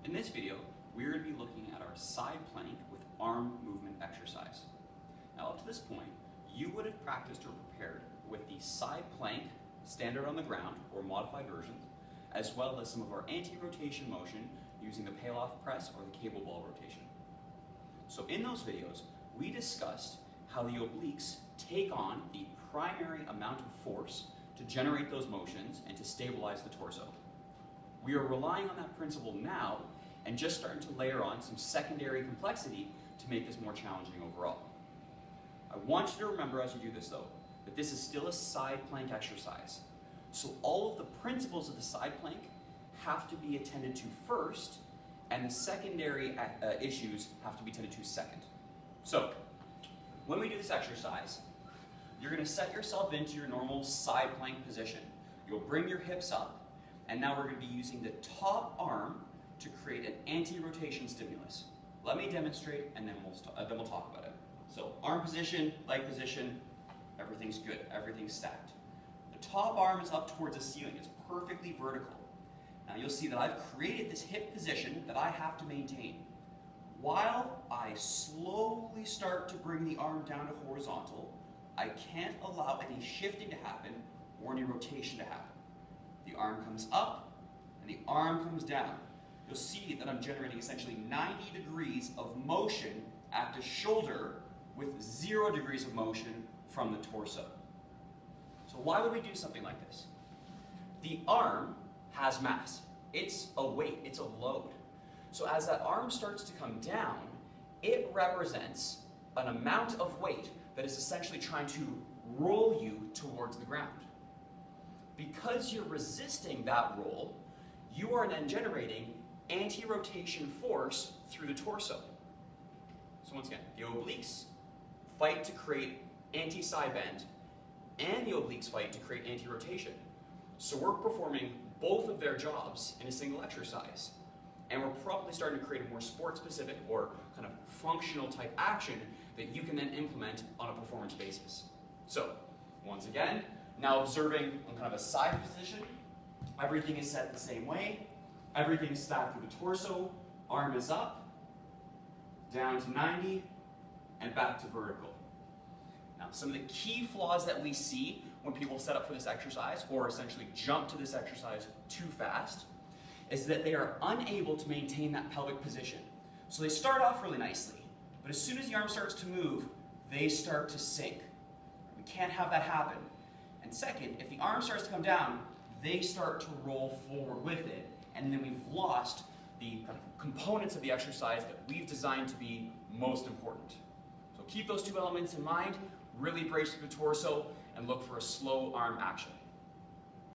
In this video, we're going to be looking at our side plank with arm movement exercise. Now up to this point, you would have practiced or prepared with the side plank, standard on the ground, or modified versions, as well as some of our anti-rotation motion using the pail-off press or the cable ball rotation. So in those videos, we discussed how the obliques take on the primary amount of force to generate those motions and to stabilize the torso. We are relying on that principle now and just starting to layer on some secondary complexity to make this more challenging overall. I want you to remember as you do this though, that this is still a side plank exercise. So all of the principles of the side plank have to be attended to first, and the secondary issues have to be attended to second. So when we do this exercise, you're going to set yourself into your normal side plank position. You'll bring your hips up, and now we're going to be using the top arm to create an anti-rotation stimulus. Let me demonstrate, and then we'll talk about it. So arm position, leg position, everything's good, everything's stacked. The top arm is up towards the ceiling, it's perfectly vertical. Now you'll see that I've created this hip position that I have to maintain. While I slowly start to bring the arm down to horizontal, I can't allow any shifting to happen or any rotation to happen. The arm comes up and the arm comes down. You'll see that I'm generating essentially 90 degrees of motion at the shoulder with 0 degrees of motion from the torso. So why would we do something like this? The arm has mass. It's a weight, it's a load. So as that arm starts to come down, it represents an amount of weight that is essentially trying to roll you towards the ground. Because you're resisting that roll, you are then generating anti-rotation force through the torso. So once again, the obliques fight to create anti-side bend, and the obliques fight to create anti-rotation. So we're performing both of their jobs in a single exercise. And we're probably starting to create a more sport-specific or kind of functional type action that you can then implement on a performance basis. So, once again, now observing on kind of a side position, everything is set the same way, everything is stacked through the torso, arm is up, down to 90, and back to vertical. Now, some of the key flaws that we see when people set up for this exercise, or essentially jump to this exercise too fast, is that they are unable to maintain that pelvic position. So they start off really nicely, but as soon as the arm starts to move, they start to sink. We can't have that happen. And second, if the arm starts to come down, they start to roll forward with it, and then we've lost the components of the exercise that we've designed to be most important. So keep those two elements in mind, really brace through the torso, and look for a slow arm action.